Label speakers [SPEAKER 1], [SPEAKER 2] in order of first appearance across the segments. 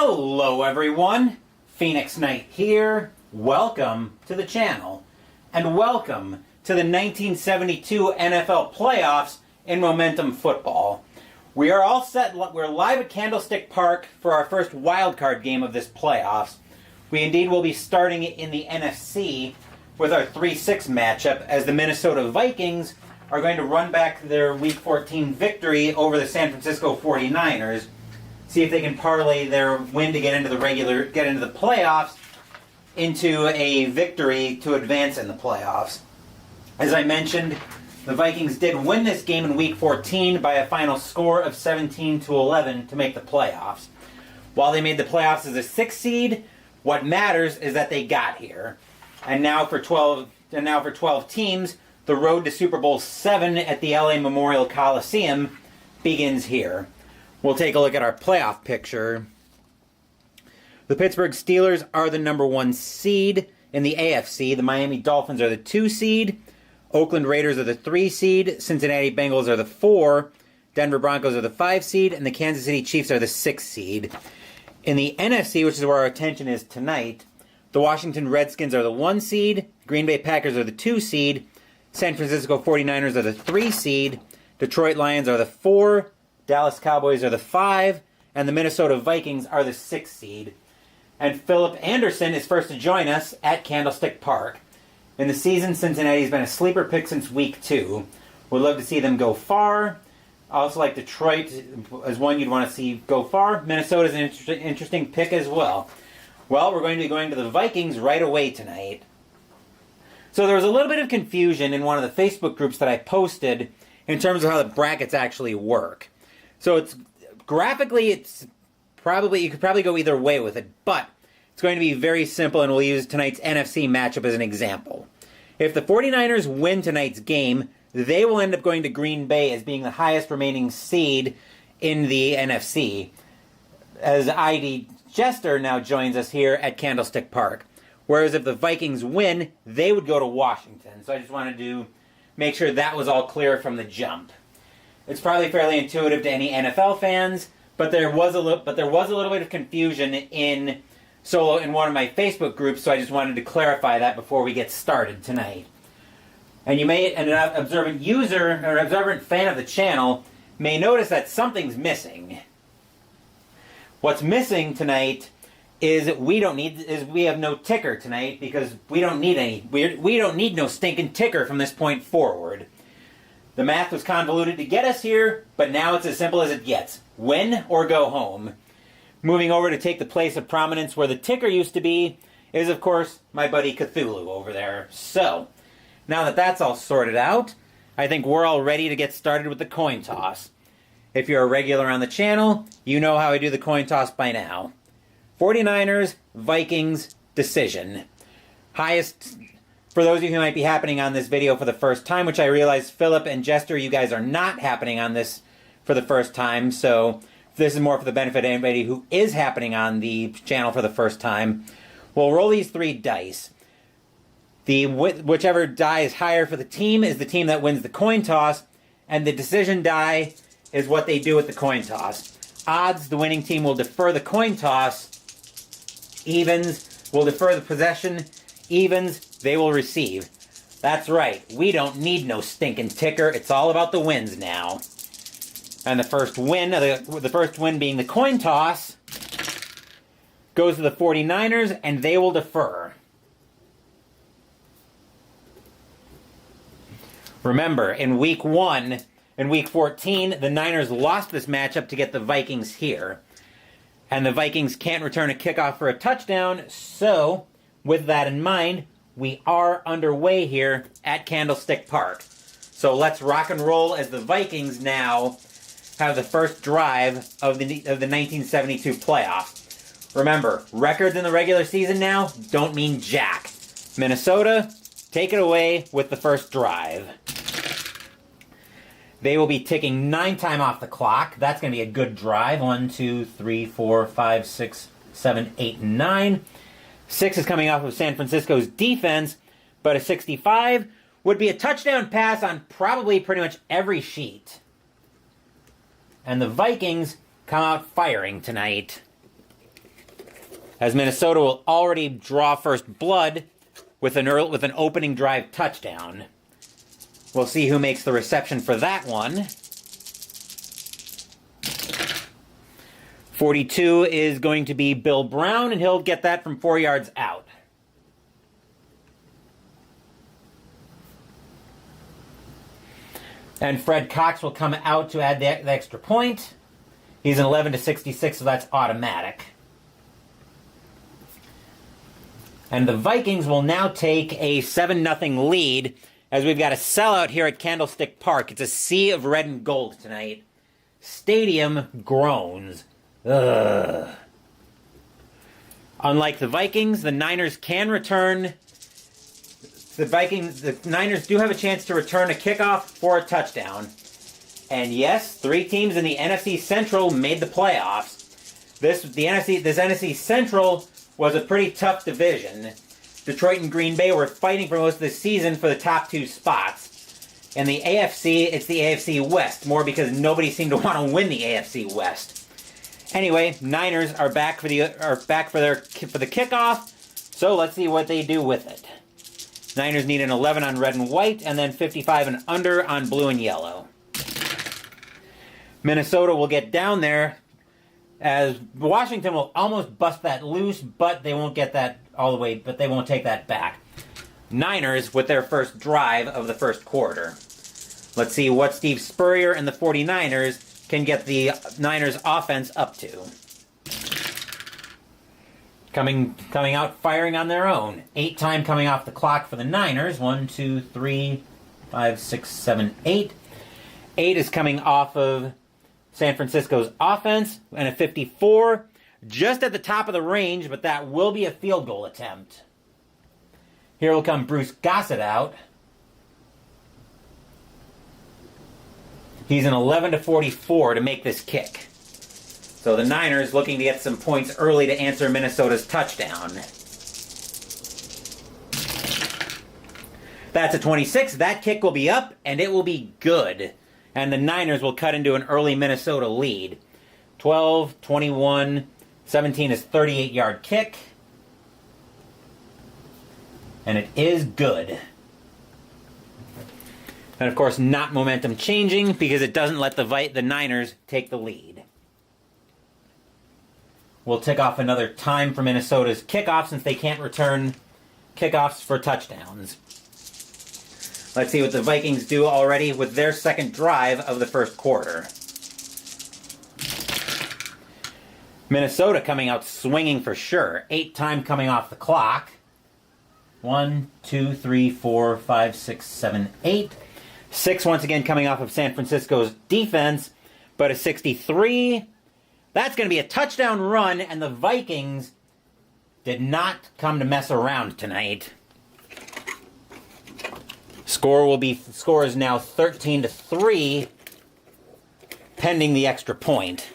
[SPEAKER 1] Hello everyone, Phoenix Knight here. Welcome to the channel, and welcome to the 1972 NFL playoffs in Momentum Football. We are all set, we're live at Candlestick Park for our first wildcard game of this playoffs. We indeed will be starting in the NFC with our 3-6 matchup as the Minnesota Vikings are going to run back their Week 14 victory over the San Francisco 49ers. See if they can parlay their win to get into the playoffs into a victory to advance in the playoffs. As I mentioned, the Vikings did win this game in Week 14 by a final score of 17-11 to make the playoffs. While they made the playoffs as a 6th seed, what matters is that they got here. And now for 12 teams, the road to Super Bowl VII at the LA Memorial Coliseum begins here. We'll take a look at our playoff picture. The Pittsburgh Steelers are the number 1 seed in the AFC. The Miami Dolphins are the 2 seed. Oakland Raiders are the 3 seed. Cincinnati Bengals are the 4. Denver Broncos are the 5 seed. And the Kansas City Chiefs are the 6 seed. In the NFC, which is where our attention is tonight, the Washington Redskins are the 1 seed. Green Bay Packers are the 2 seed. San Francisco 49ers are the 3 seed. Detroit Lions are the 4. Dallas Cowboys are the 5, and the Minnesota Vikings are the 6 seed. And Philip Anderson is first to join us at Candlestick Park. In the season, Cincinnati's been a sleeper pick since Week 2. We'd love to see them go far. I also like Detroit as one you'd want to see go far. Minnesota's an interesting pick as well. Well, we're going to be going to the Vikings right away tonight. So there was a little bit of confusion in one of the Facebook groups that I posted in terms of how the brackets actually work. So it's graphically, you could probably go either way with it, but it's going to be very simple, and we'll use tonight's NFC matchup as an example. If the 49ers win tonight's game, they will end up going to Green Bay as being the highest remaining seed in the NFC, as ID Jester now joins us here at Candlestick Park. Whereas if the Vikings win, they would go to Washington. So I just wanted to make sure that was all clear from the jump. It's probably fairly intuitive to any NFL fans, but there was a little bit of confusion in one of my Facebook groups, so I just wanted to clarify that before we get started tonight. And you may, an observant user or an observant fan of the channel, may notice that something's missing. What's missing tonight is we have no ticker tonight because we don't need no stinking ticker from this point forward. The math was convoluted to get us here, but now it's as simple as it gets. Win or go home. Moving over to take the place of prominence where the ticker used to be is, of course, my buddy Cthulhu over there. So, now that that's all sorted out, I think we're all ready to get started with the coin toss. If you're a regular on the channel, you know how I do the coin toss by now. 49ers, Vikings, decision. Highest... For those of you who might be happening on this video for the first time, which I realize Philip and Jester, you guys are not happening on this for the first time, so this is more for the benefit of anybody who is happening on the channel for the first time. We'll roll these 3 dice. Whichever die is higher for the team is the team that wins the coin toss, and the decision die is what they do with the coin toss. Odds, the winning team will defer the coin toss. Evens will defer the possession. Evens, they will receive. That's right, we don't need no stinking ticker. It's all about the wins now. And the first win being the coin toss, goes to the 49ers, and they will defer. Remember, in Week 1, in Week 14, the Niners lost this matchup to get the Vikings here. And the Vikings can't return a kickoff for a touchdown, so with that in mind, we are underway here at Candlestick Park. So let's rock and roll as the Vikings now have the first drive of the 1972 playoffs. Remember, records in the regular season now don't mean jack. Minnesota, take it away with the first drive. They will be ticking 9 time off the clock. That's going to be a good drive. 1, 2, 3, 4, 5, 6, 7, 8, and 9. 6 is coming off of San Francisco's defense, but a 65 would be a touchdown pass on probably pretty much every sheet. And the Vikings come out firing tonight. as Minnesota will already draw first blood with an opening drive touchdown. We'll see who makes the reception for that one. 42 is going to be Bill Brown, and he'll get that from 4 yards out. And Fred Cox will come out to add the extra point. He's an 11-66, so that's automatic. And the Vikings will now take a 7-0 lead, as we've got a sellout here at Candlestick Park. It's a sea of red and gold tonight. Stadium groans. Ugh. Unlike the Vikings, the Niners can return. The Niners do have a chance to return a kickoff for a touchdown. And yes, 3 teams in the NFC Central made the playoffs. This NFC Central was a pretty tough division. Detroit and Green Bay were fighting for most of the season for the top 2 spots. In the AFC, it's the AFC West, more because nobody seemed to want to win the AFC West. Anyway, Niners are back for the kickoff, so let's see what they do with it. Niners need an 11 on red and white, and then 55 and under on blue and yellow. Minnesota will get down there, as Washington will almost bust that loose, but they won't get that all the way, but they won't take that back. Niners with their first drive of the first quarter. Let's see what Steve Spurrier and the 49ers can get the Niners offense up to. Coming out firing on their own. 8 time coming off the clock for the Niners. 1, 2, 3, 5, 6, 7, 8. 8 is coming off of San Francisco's offense, and a 54. Just at the top of the range, but that will be a field goal attempt. Here will come Bruce Gossett out. He's an 11-44 to make this kick. So the Niners looking to get some points early to answer Minnesota's touchdown. That's a 26. That kick will be up, and it will be good. And the Niners will cut into an early Minnesota lead. 12, 21, 17 is 38-yard kick. And it is good. And of course, not momentum changing because it doesn't let the Niners take the lead. We'll tick off another time for Minnesota's kickoff since they can't return kickoffs for touchdowns. Let's see what the Vikings do already with their second drive of the first quarter. Minnesota coming out swinging for sure. 8 time coming off the clock. 1, 2, 3, 4, 5, 6, 7, 8. 6 once again coming off of San Francisco's defense, but a 63. That's going to be a touchdown run, and the Vikings did not come to mess around tonight. Score is now 13-3, pending the extra point,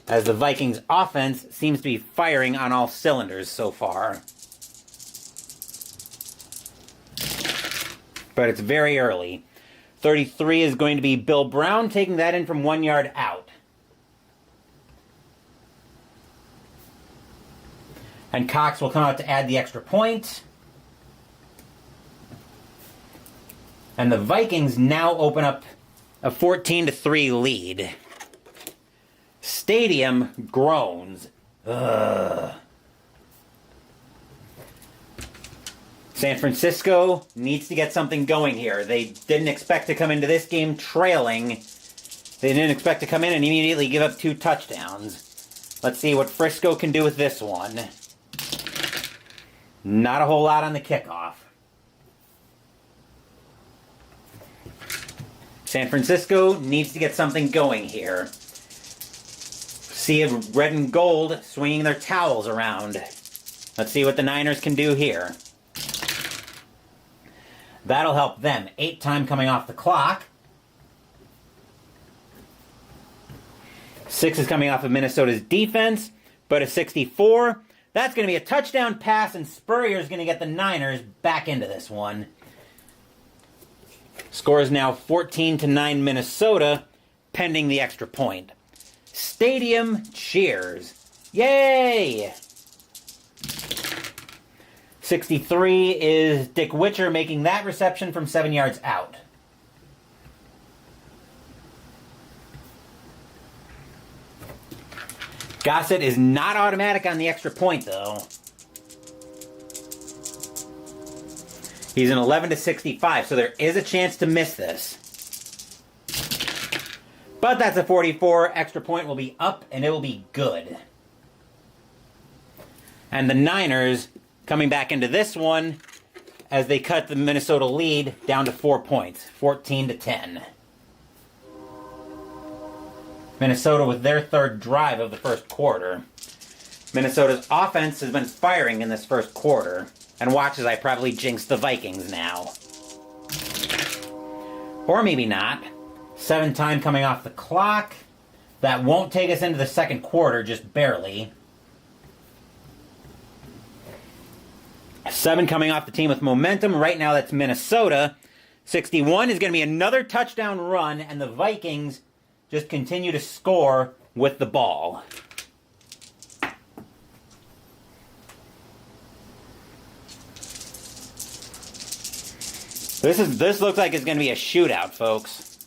[SPEAKER 1] as the Vikings offense seems to be firing on all cylinders so far. But it's very early. 33 is going to be Bill Brown taking that in from 1 yard out. And Cox will come out to add the extra point. And the Vikings now open up a 14-3 lead. Stadium groans. Ugh. San Francisco needs to get something going here. They didn't expect to come into this game trailing. They didn't expect to come in and immediately give up 2 touchdowns. Let's see what Frisco can do with this one. Not a whole lot on the kickoff. San Francisco needs to get something going here. Sea of red and gold swinging their towels around. Let's see what the Niners can do here. That'll help them. 8 time coming off the clock. 6 is coming off of Minnesota's defense, but a 64. That's going to be a touchdown pass, and Spurrier's going to get the Niners back into this one. Score is now 14-9 Minnesota, pending the extra point. Stadium cheers. Yay! 63 is Dick Witcher making that reception from 7 yards out. Gossett is not automatic on the extra point, though. He's an 11 to 65, so there is a chance to miss this. But that's a 44. Extra point will be up, and it will be good. And the Niners coming back into this one as they cut the Minnesota lead down to 4 points, 14 to 10. Minnesota with their third drive of the first quarter. Minnesota's offense has been firing in this first quarter. And watch as I probably jinx the Vikings now. Or maybe not. 7 time coming off the clock. That won't take us into the second quarter, just barely. 7 coming off the team with momentum. Right now that's Minnesota. 61 is going to be another touchdown run, and the Vikings just continue to score with the ball. This looks like it's going to be a shootout, folks.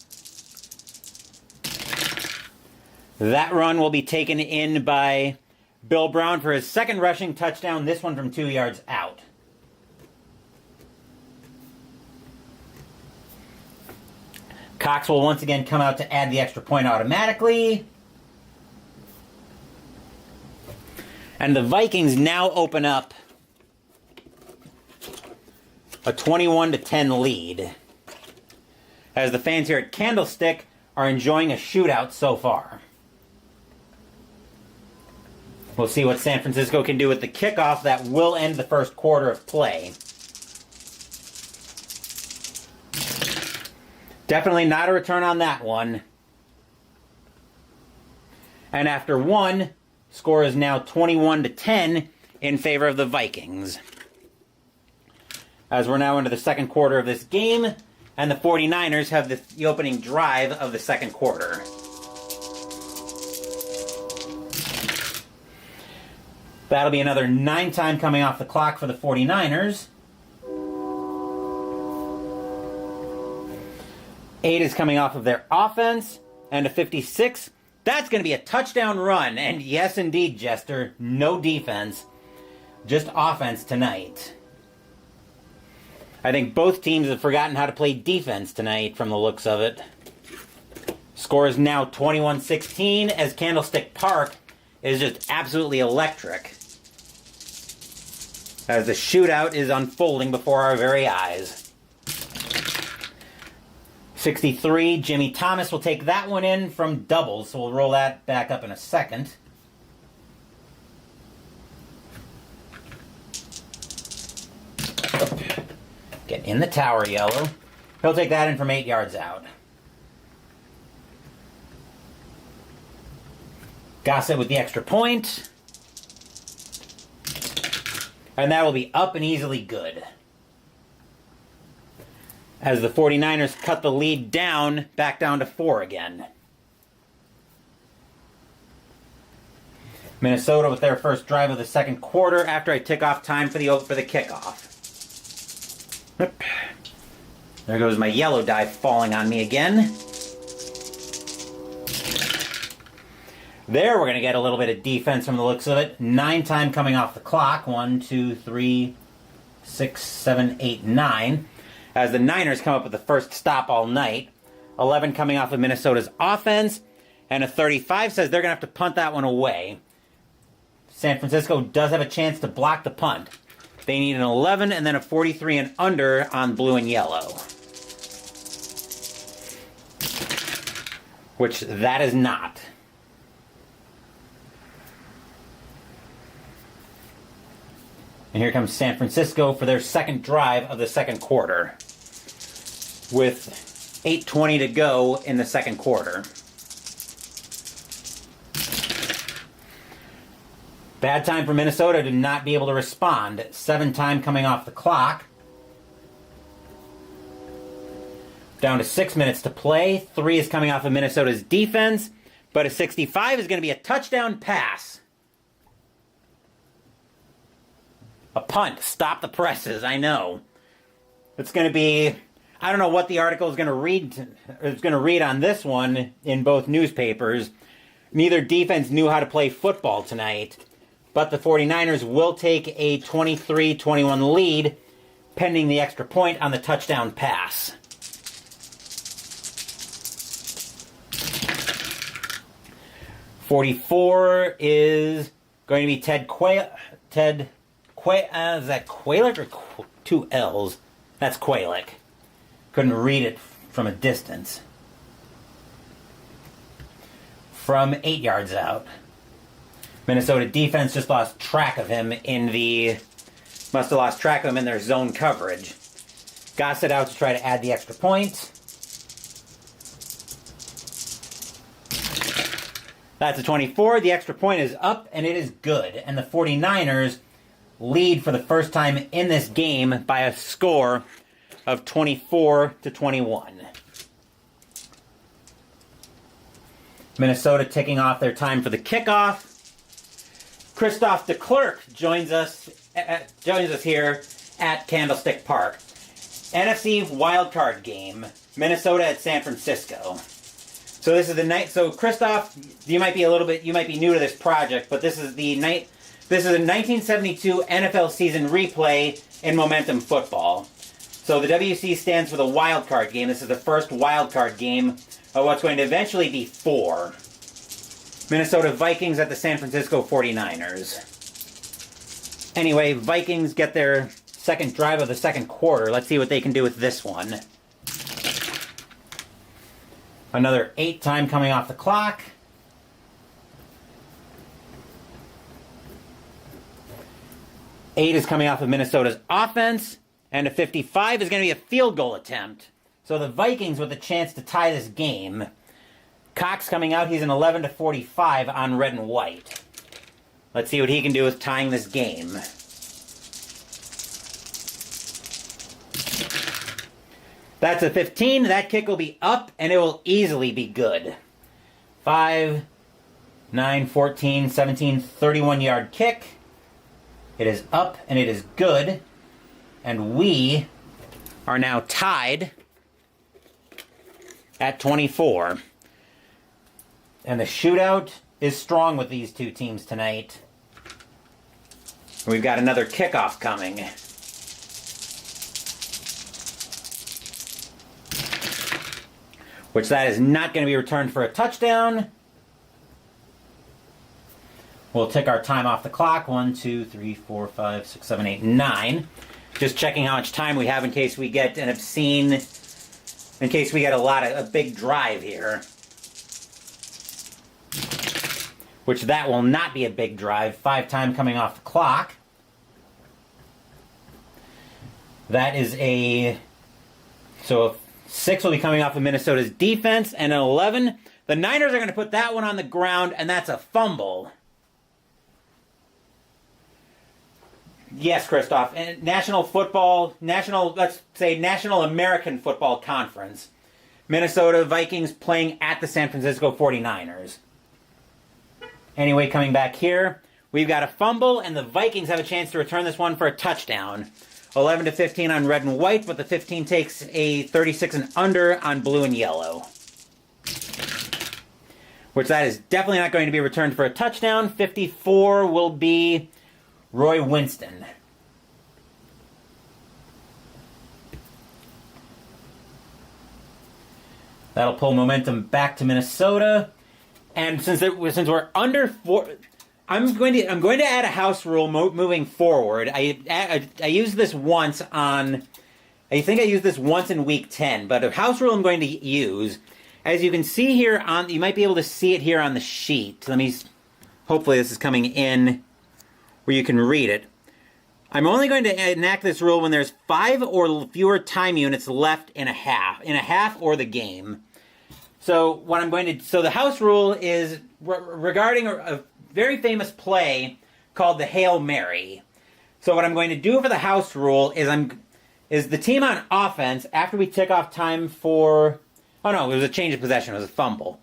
[SPEAKER 1] That run will be taken in by Bill Brown for his second rushing touchdown, this one from 2 yards out. Cox will once again come out to add the extra point automatically. And the Vikings now open up a 21 to 10 lead, as the fans here at Candlestick are enjoying a shootout so far. We'll see what San Francisco can do with the kickoff that will end the first quarter of play. Definitely not a return on that one. And after one, score is now 21 to 10 in favor of the Vikings. As we're now into the second quarter of this game, and the 49ers have the opening drive of the second quarter. That'll be another 9 time coming off the clock for the 49ers. 8 is coming off of their offense, and a 56. That's going to be a touchdown run, and yes indeed, Jester, no defense, just offense tonight. I think both teams have forgotten how to play defense tonight from the looks of it. Score is now 21-16 as Candlestick Park is just absolutely electric as the shootout is unfolding before our very eyes. 63, Jimmy Thomas will take that one in from doubles, so we'll roll that back up in a second. Get in the tower, Yellow. He'll take that in from 8 yards out. Gossett with the extra point. And that will be up and easily good. As the 49ers cut the lead down, back down to 4 again. Minnesota with their first drive of the second quarter after I tick off time for the kickoff. There goes my yellow die falling on me again. There we're going to get a little bit of defense from the looks of it. 9 time coming off the clock. 1, 2, 3, 6, 7, 8, 9. As the Niners come up with the first stop all night. 11 coming off of Minnesota's offense. And a 35 says they're going to have to punt that one away. San Francisco does have a chance to block the punt. They need an 11 and then a 43 and under on blue and yellow. Which that is not. And here comes San Francisco for their second drive of the second quarter. With 8:20 to go in the second quarter. Bad time for Minnesota to not be able to respond. 7 time coming off the clock. Down to 6 minutes to play. 3 is coming off of Minnesota's defense. But a 65 is going to be a touchdown pass. A punt. Stop the presses. I know. It's going to be... I don't know what the article is going to read. It's going to read on this one in both newspapers. Neither defense knew how to play football tonight, but the 49ers will take a 23-21 lead, pending the extra point on the touchdown pass. .44 is going to be Ted Quay. Is that Quaylick or two L's? That's Quaylick. Couldn't read it from a distance. From 8 yards out. Minnesota defense just lost track of him must have lost track of him in their zone coverage. Goss it out to try to add the extra point. That's a 24. The extra point is up, and it is good. And the 49ers lead for the first time in this game by a score of 24-21. Minnesota ticking off their time for the kickoff. Christophe DeClercq joins us here at Candlestick Park. NFC wildcard game. Minnesota at San Francisco. So this is the night. So Christophe, you might be new to this project, but this is a 1972 NFL season replay in Momentum Football. So the WC stands for the wild card game. This is the first wild card game of what's going to eventually be 4. Minnesota Vikings at the San Francisco 49ers. Anyway, Vikings get their second drive of the second quarter. Let's see what they can do with this one. Another 8 time coming off the clock. Eight is coming off of Minnesota's offense. And a 55 is going to be a field goal attempt. So the Vikings with a chance to tie this game. Cox coming out. He's an 11-45 on red and white. Let's see what he can do with tying this game. That's a 15. That kick will be up, and it will easily be good. 5, 9, 14, 17, 31-yard kick. It is up, and it is good. And we are now tied at 24. And the shootout is strong with these two teams tonight. We've got another kickoff coming. Which that is not going to be returned for a touchdown. We'll tick our time off the clock. 1, 2, 3, 4, 5, 6, 7, 8, 9. Just checking how much time we have in case we get a big drive here. Which that will not be a big drive. 5 time coming off the clock. That is so 6 will be coming off of Minnesota's defense, and an 11. The Niners are going to put that one on the ground, and that's a fumble. Yes, Christoph. And National American Football Conference. Minnesota Vikings playing at the San Francisco 49ers. Anyway, coming back here, we've got a fumble, and the Vikings have a chance to return this one for a touchdown. 11-15 on red and white, but the 15 takes a 36 and under on blue and yellow. Which that is definitely not going to be returned for a touchdown. 54 will be Roy Winston. That'll pull momentum back to Minnesota. And since we're under 4, I'm going to add a house rule moving forward. I used this once I think I used this once in week 10, but a house rule I'm going to use, as you can see here you might be able to see it here on the sheet. Hopefully this is coming in where you can read it. I'm only going to enact this rule when there's 5 or fewer time units left in a half or the game. So the house rule is regarding a very famous play called the Hail Mary. So what I'm going to do for the house rule is the team on offense, after we tick off time for... Oh no, it was a change of possession. It was a fumble.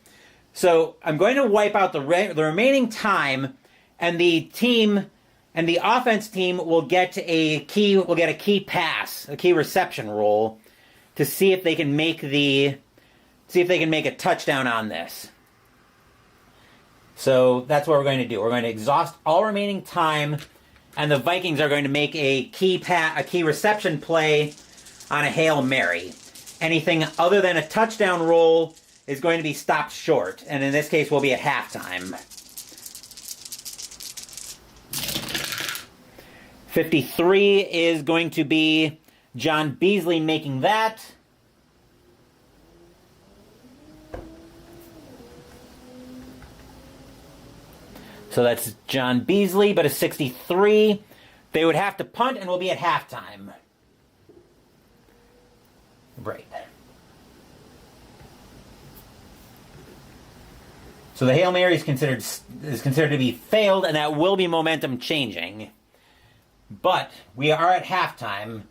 [SPEAKER 1] So I'm going to wipe out the remaining time, and the team And the offense team will get a key pass, a key reception roll to see if they can make a touchdown on this. So that's what we're going to do. We're going to exhaust all remaining time, and the Vikings are going to make a key reception play on a Hail Mary. Anything other than a touchdown roll is going to be stopped short, and in this case will be at halftime. 53 is going to be John Beasley making that. So that's John Beasley, but a 63. They would have to punt and we'll be at halftime. Right. So the Hail Mary is considered to be failed, and that will be momentum changing. But we are at halftime,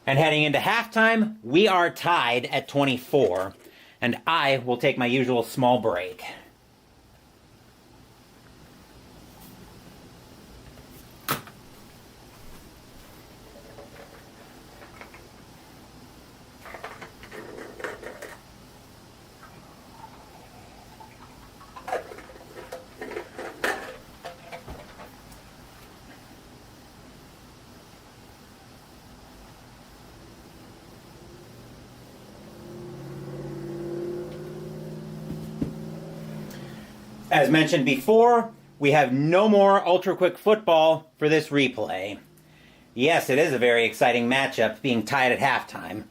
[SPEAKER 1] and heading into halftime, we are tied at 24, and I will take my usual small break. As mentioned before, we have no more Ultra Quick Football for this replay. Yes, it is a very exciting matchup, being tied at halftime.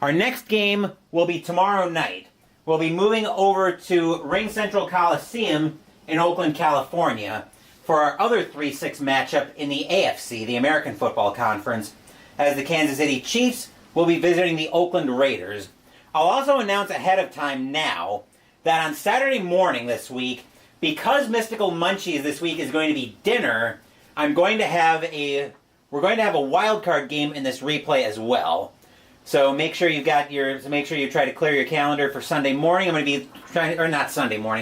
[SPEAKER 1] Our next game will be tomorrow night. We'll be moving over to Ring Central Coliseum in Oakland, California, for our other 3-6 matchup in the AFC, the American Football Conference, as the Kansas City Chiefs will be visiting the Oakland Raiders. I'll also announce ahead of time now that on Saturday morning this week, because Mystical Munchies this week is going to be dinner, we're going to have a wild card game in this replay as well. So make sure you try to clear your calendar for Sunday morning. I'm going to be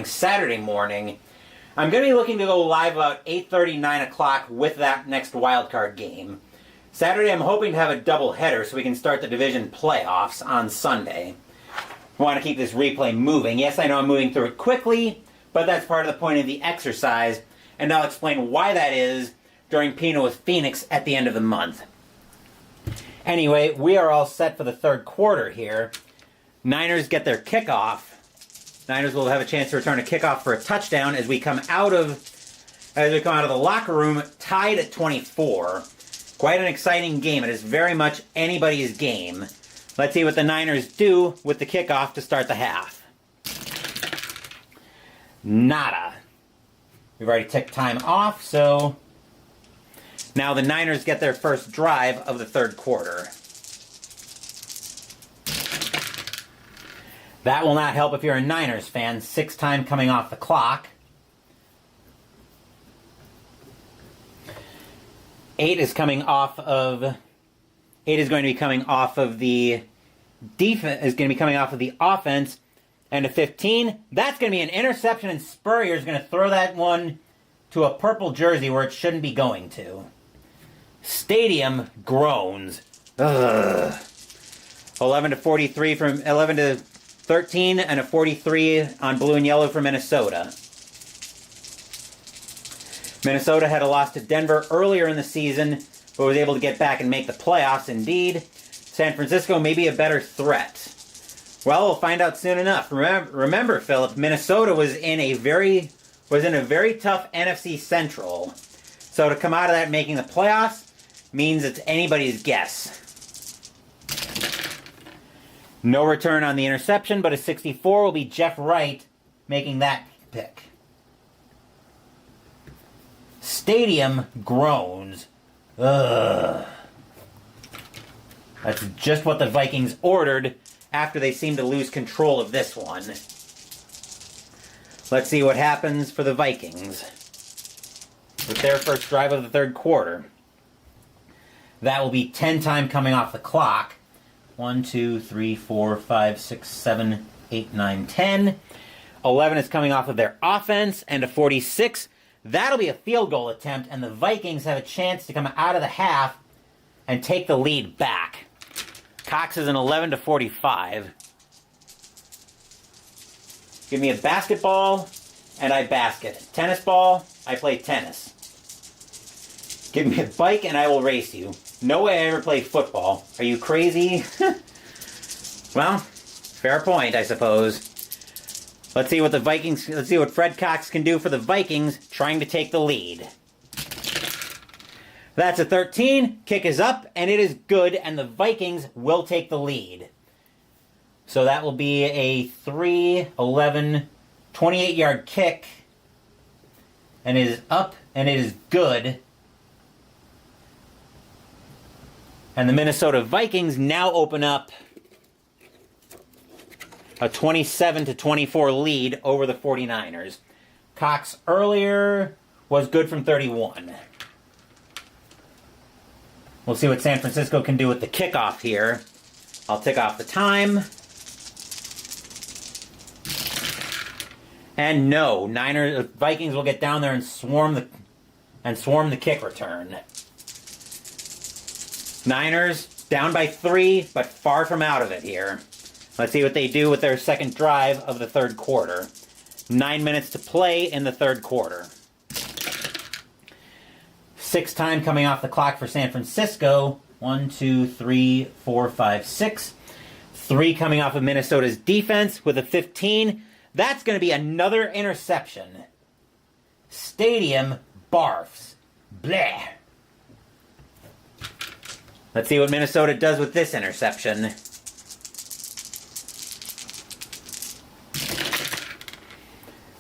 [SPEAKER 1] Saturday morning. I'm going to be looking to go live about 8:30, 9 o'clock with that next wild card game. Saturday, I'm hoping to have a double header so we can start the division playoffs on Sunday. We want to keep this replay moving. Yes, I know I'm moving through it quickly, but that's part of the point of the exercise, and I'll explain why that is during Pino with Phoenix at the end of the month. Anyway, we are all set for the third quarter here. Niners get their kickoff. Niners will have a chance to return a kickoff for a touchdown as we come out of the locker room tied at 24. Quite an exciting game. It is very much anybody's game. Let's see what the Niners do with the kickoff to start the half. Nada. We've already ticked time off, so now the Niners get their first drive of the third quarter. That will not help if you're a Niners fan. 6 time coming off the clock. 8 is going to be coming off of the defense, is going to be coming off of the offense. And a 15, that's going to be an interception, and Spurrier is going to throw that one to a purple jersey where it shouldn't be going to. Stadium groans. Ugh. 11 to 13, and a 43 on blue and yellow for Minnesota. Minnesota had a loss to Denver earlier in the season, but was able to get back and make the playoffs indeed. San Francisco may be a better threat. Well, we'll find out soon enough. Remember, Philip, Minnesota was in a very tough NFC Central. So to come out of that making the playoffs means it's anybody's guess. No return on the interception, but a 64 will be Jeff Wright making that pick. Stadium groans. Ugh. That's just what the Vikings ordered after they seemed to lose control of this one. Let's see what happens for the Vikings with their first drive of the third quarter. That will be 10 time coming off the clock. 1, 2, 3, 4, 5, 6, 7, 8, 9, 10. 11 is coming off of their offense, and a 46. That'll be a field goal attempt, and the Vikings have a chance to come out of the half and take the lead back. Cox is an 11-45. Give me a basketball, and I basket. Tennis ball, I play tennis. Give me a bike, and I will race you. No way I ever play football. Are you crazy? Well, fair point, I suppose. Let's see what Fred Cox can do for the Vikings, trying to take the lead. That's a 13. Kick is up, and it is good, and the Vikings will take the lead. So that will be a 3-11, 28-yard kick. And it is up, and it is good. And the Minnesota Vikings now open up a 27-24 lead over the 49ers. Cox earlier was good from 31. We'll see what San Francisco can do with the kickoff here. I'll tick off the time. And no, Vikings will get down there and swarm the kick return. Niners down by 3, but far from out of it here. Let's see what they do with their second drive of the third quarter. 9 minutes to play in the third quarter. 6 time coming off the clock for San Francisco. 1, 2, 3, 4, 5, 6. 3 coming off of Minnesota's defense with a 15. That's going to be another interception. Stadium barfs. Bleh. Let's see what Minnesota does with this interception.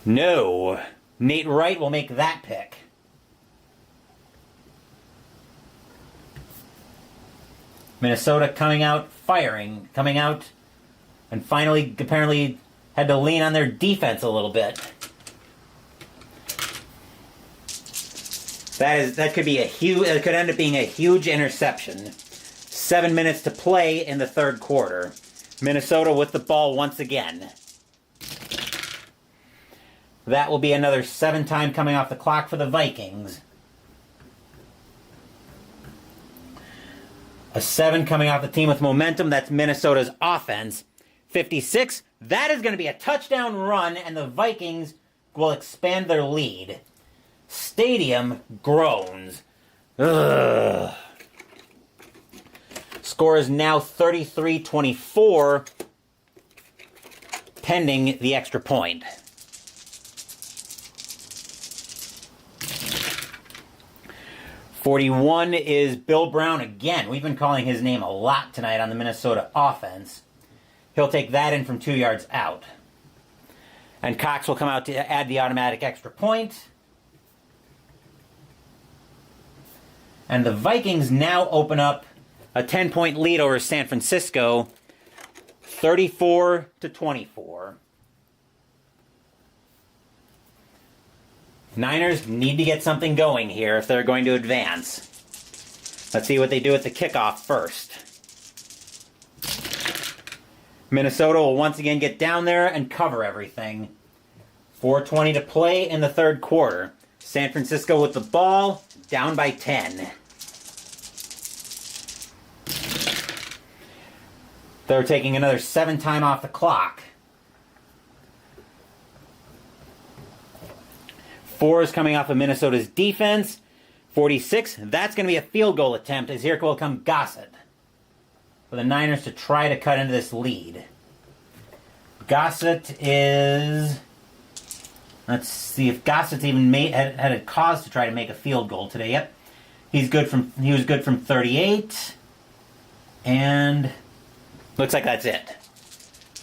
[SPEAKER 1] No. Nate Wright will make that pick. Minnesota coming out firing. Coming out and finally apparently had to lean on their defense a little bit. That could end up being a huge interception. 7 minutes to play in the third quarter. Minnesota with the ball once again. That will be another 7 time coming off the clock for the Vikings. A 7 coming off the team with momentum. That's Minnesota's offense. 56. That is going to be a touchdown run, and the Vikings will expand their lead. Stadium groans. Ugh. Score is now 33-24, pending the extra point. .41 is Bill Brown again. We've been calling his name a lot tonight on the Minnesota offense. He'll take that in from 2 yards out. And Cox will come out to add the automatic extra point. And the Vikings now open up a 10-point lead over San Francisco, 34-24. Niners need to get something going here if they're going to advance. Let's see what they do at the kickoff first. Minnesota will once again get down there and cover everything. 4:20 to play in the third quarter. San Francisco with the ball, down by 10. They're taking another 7 time off the clock. 4 is coming off of Minnesota's defense. 46, that's going to be a field goal attempt as here will come Gossett for the Niners to try to cut into this lead. Gossett is... Let's see if Gossett's even had a cause to try to make a field goal today. Yep. He was good from 38. And looks like that's it.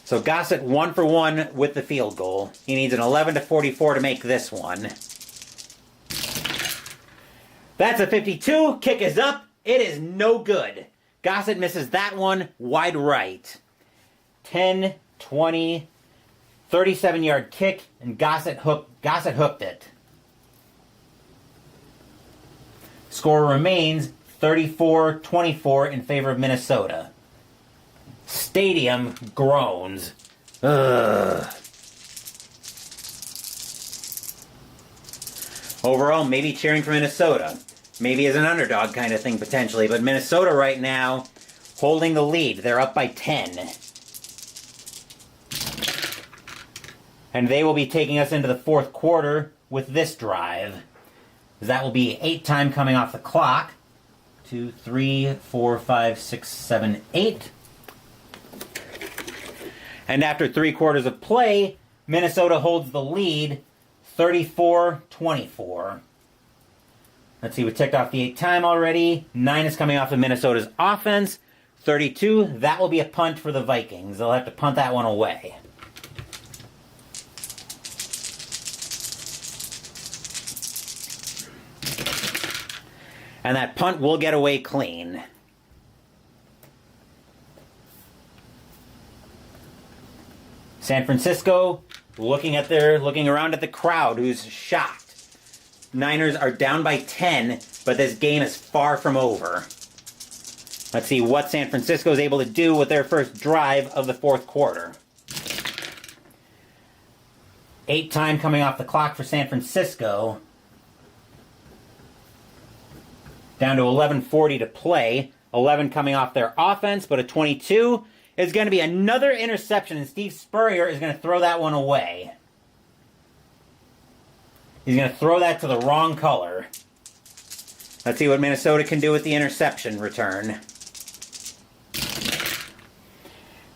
[SPEAKER 1] So Gossett 1 for 1 with the field goal. He needs an 11-44 to make this one. That's a 52. Kick is up. It is no good. Gossett misses that one wide right. 10, 20, 37-yard kick, and Gossett hooked it. Score remains 34-24 in favor of Minnesota. Stadium groans. Ugh. Overall, maybe cheering for Minnesota. Maybe as an underdog kind of thing, potentially. But Minnesota right now, holding the lead. They're up by 10. And they will be taking us into the fourth quarter with this drive. That will be 8 time coming off the clock. 2, 3, 4, 5, 6, 7, 8. And after 3 quarters of play, Minnesota holds the lead 34-24. Let's see, we ticked off the 8 time already. 9 is coming off of Minnesota's offense. 32, that will be a punt for the Vikings. They'll have to punt that one away. And that punt will get away clean. San Francisco looking around at the crowd who's shocked. Niners are down by 10, but this game is far from over. Let's see what San Francisco is able to do with their first drive of the fourth quarter. 8 time coming off the clock for San Francisco. Down to 11:40 to play. 11 coming off their offense, but a 22 is going to be another interception, and Steve Spurrier is going to throw that one away. He's going to throw that to the wrong color. Let's see what Minnesota can do with the interception return.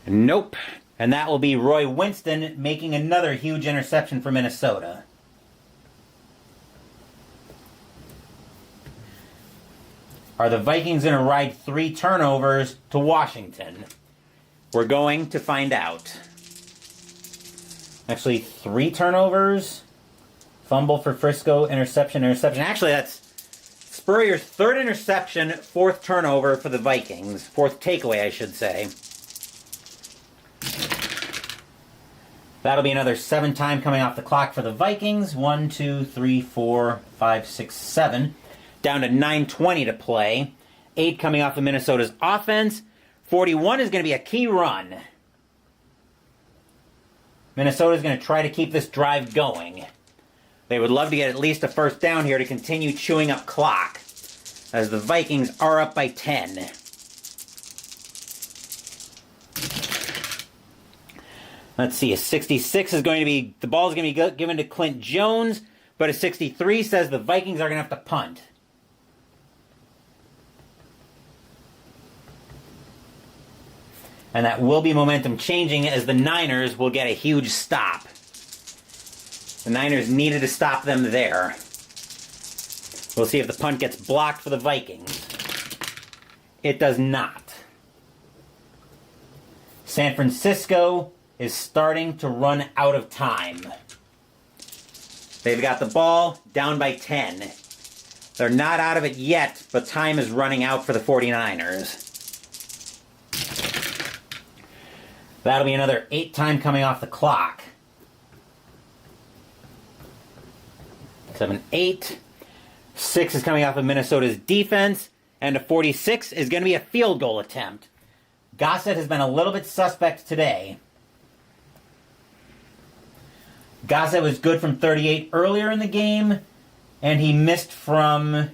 [SPEAKER 1] Nope. And that will be Roy Winston making another huge interception for Minnesota. Are the Vikings going to ride 3 turnovers to Washington? We're going to find out. Actually, 3 turnovers. Fumble for Frisco, interception. Actually, that's Spurrier's 3rd interception, 4th turnover for the Vikings. 4th takeaway, I should say. That'll be another 7 time coming off the clock for the Vikings. 1, 2, 3, 4, 5, 6, 7. Down to 9:20 to play. 8 coming off of Minnesota's offense. 41 is going to be a key run. Minnesota's going to try to keep this drive going. They would love to get at least a first down here to continue chewing up clock, as the Vikings are up by 10. Let's see, a 66 is going to be, the ball is going to be given to Clint Jones, but a 63 says the Vikings are going to have to punt. And that will be momentum changing, as the Niners will get a huge stop. The Niners needed to stop them there. We'll see if the punt gets blocked for the Vikings. It does not. San Francisco is starting to run out of time. They've got the ball down by 10. They're not out of it yet, but time is running out for the 49ers. That'll be another 8 time coming off the clock. 7, 8. 6 is coming off of Minnesota's defense. And a 46 is going to be a field goal attempt. Gossett has been a little bit suspect today. Gossett was good from 38 earlier in the game, and he missed from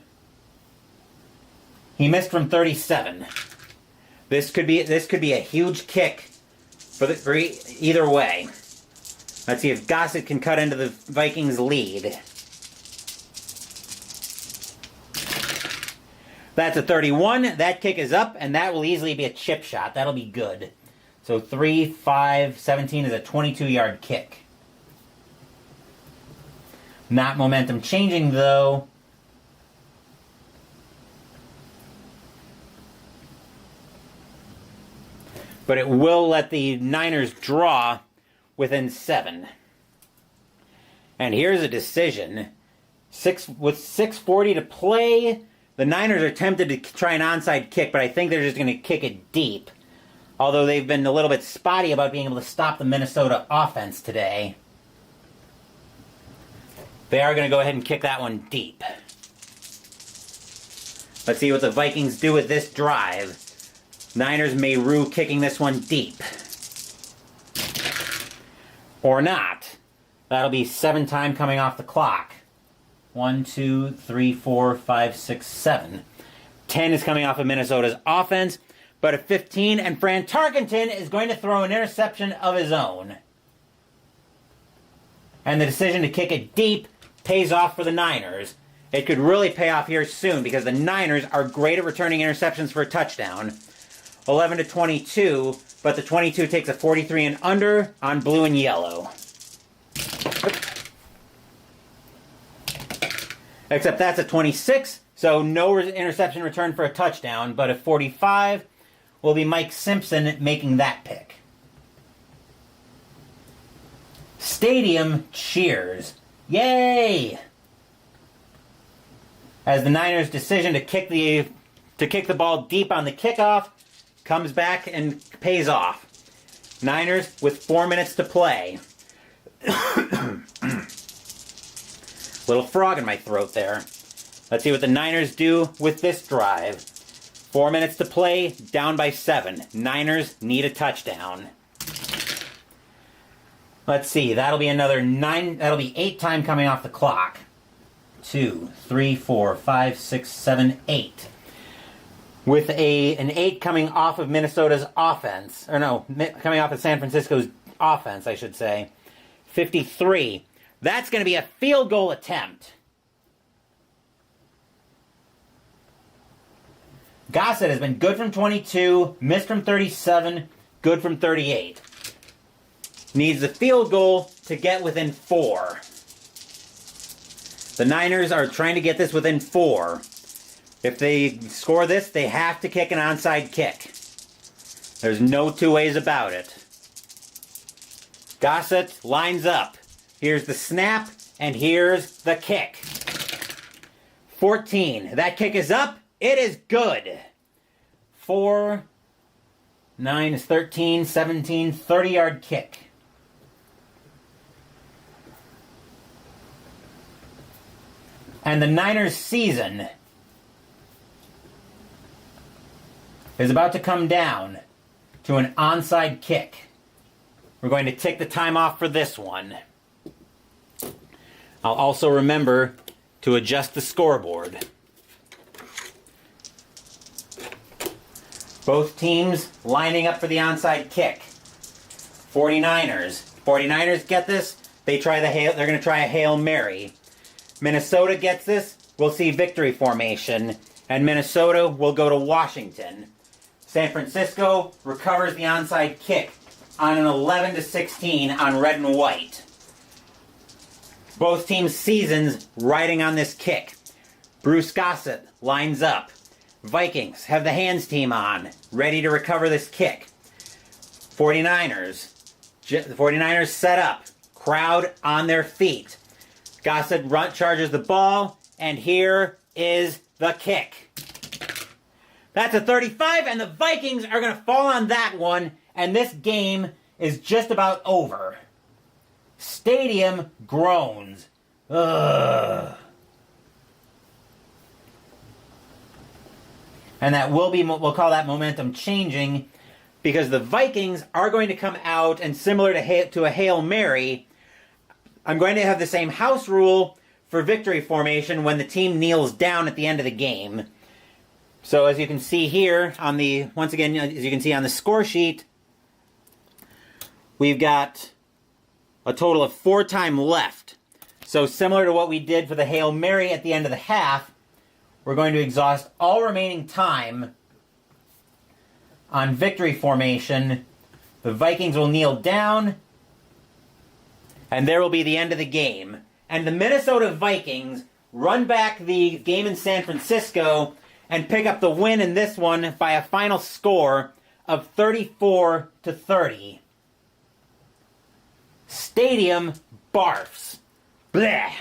[SPEAKER 1] 37. This could be a huge kick for either way. Let's see if Gossett can cut into the Vikings' lead. That's a 31. That kick is up, and that will easily be a chip shot. That'll be good. So 3, 5, 17 is a 22-yard kick. Not momentum changing, though. But it will let the Niners draw within 7. And here's a decision. With 6:40 to play, the Niners are tempted to try an onside kick, but I think they're just going to kick it deep. Although they've been a little bit spotty about being able to stop the Minnesota offense today. They are going to go ahead and kick that one deep. Let's see what the Vikings do with this drive. Niners may rue kicking this one deep. Or not. That'll be 7 time coming off the clock. 1, 2, 3, 4, 5, 6, 7. 10 is coming off of Minnesota's offense, but at 15, and Fran Tarkenton is going to throw an interception of his own. And the decision to kick it deep pays off for the Niners. It could really pay off here soon because the Niners are great at returning interceptions for a touchdown. 11-22, but the 22 takes a 43 and under on blue and yellow. Except that's a 26, so no interception return for a touchdown, but a 45 will be Mike Simpson making that pick. Stadium cheers. Yay! As the Niners' decision to kick the ball deep on the kickoff comes back and pays off. Niners with 4 minutes to play. Little frog in my throat there. Let's see what the Niners do with this drive. 4 minutes to play, down by 7. Niners need a touchdown. Let's see, that'll be 8 time coming off the clock. 2, 3, 4, 5, 6, 7, 8. With an 8 coming off of Minnesota's offense. Or no, coming off of San Francisco's offense, I should say. 53. That's going to be a field goal attempt. Gossett has been good from 22, missed from 37, good from 38. Needs the field goal to get within 4. The Niners are trying to get this within 4. If they score this, they have to kick an onside kick. There's no two ways about it. Gossett lines up. Here's the snap, and here's the kick. 14. That kick is up. It is good. 4, 9 is 13, 17, 30-yard kick. And the Niners' season is about to come down to an onside kick. We're going to take the time off for this one. I'll also remember to adjust the scoreboard. Both teams lining up for the onside kick. 49ers. 49ers get this. They're going to try a Hail Mary. Minnesota gets this. We'll see victory formation. And Minnesota will go to Washington. San Francisco recovers the onside kick on an 11-16 on red and white. Both teams' seasons riding on this kick. Bruce Gossett lines up. Vikings have the hands team on, ready to recover this kick. 49ers. The 49ers set up. Crowd on their feet. Gossett charges the ball, and here is the kick. That's a 35, and the Vikings are going to fall on that one, and this game is just about over. Stadium groans. Ugh. And that we'll call that momentum changing, because the Vikings are going to come out, and similar to a Hail Mary, I'm going to have the same house rule for victory formation when the team kneels down at the end of the game. So as you can see here, once again, as you can see on the score sheet, we've got a total of 4 time left. So similar to what we did for the Hail Mary at the end of the half, we're going to exhaust all remaining time on victory formation. The Vikings will kneel down, and there will be the end of the game. And the Minnesota Vikings run back the game in San Francisco and pick up the win in this one by a final score of 34-30. Stadium barfs. Blech.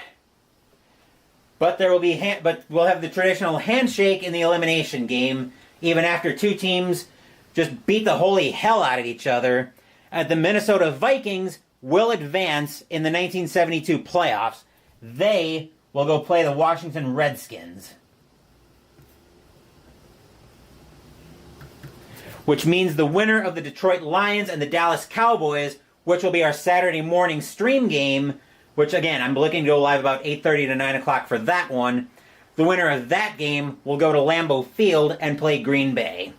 [SPEAKER 1] But we'll have the traditional handshake in the elimination game, even after two teams just beat the holy hell out of each other. The Minnesota Vikings will advance in the 1972 playoffs. They will go play the Washington Redskins. Which means the winner of the Detroit Lions and the Dallas Cowboys, which will be our Saturday morning stream game, which again, I'm looking to go live about 8:30 to 9 o'clock for that one. The winner of that game will go to Lambeau Field and play Green Bay.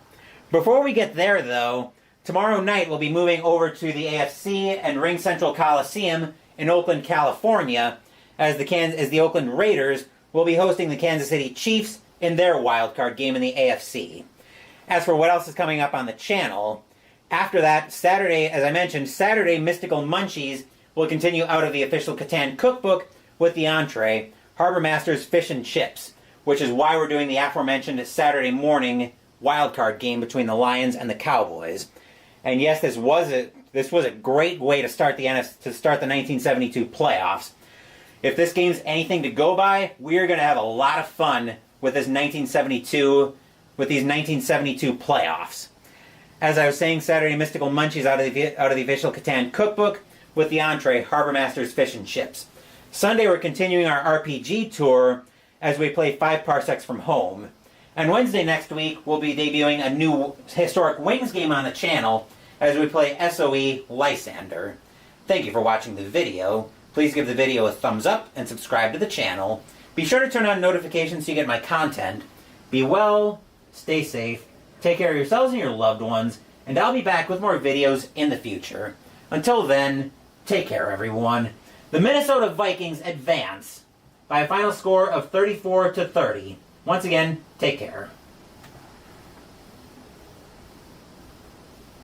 [SPEAKER 1] Before we get there, though, tomorrow night we'll be moving over to the AFC and Ring Central Coliseum in Oakland, California, as the Oakland Raiders will be hosting the Kansas City Chiefs in their wildcard game in the AFC. As for what else is coming up on the channel, after that, Saturday, as I mentioned, Saturday Mystical Munchies will continue out of the official Catan cookbook with the entree, Harbor Masters Fish and Chips, which is why we're doing the aforementioned Saturday morning wildcard game between the Lions and the Cowboys. And yes, this was a great way to start the 1972 playoffs. If this game's anything to go by, we are going to have a lot of fun with these 1972 playoffs. As I was saying, Saturday Mystical Munchies out of the official Catan cookbook with the entree Harbor Masters Fish and Chips. Sunday we're continuing our RPG tour as we play 5 Parsecs from Home. And Wednesday next week we'll be debuting a new Historic Wings game on the channel as we play SOE Lysander. Thank you for watching the video. Please give the video a thumbs up and subscribe to the channel. Be sure to turn on notifications so you get my content. Be well, stay safe, take care of yourselves and your loved ones, and I'll be back with more videos in the future. Until then, take care everyone. The Minnesota Vikings advance by a final score of 34-30. Once again, take care.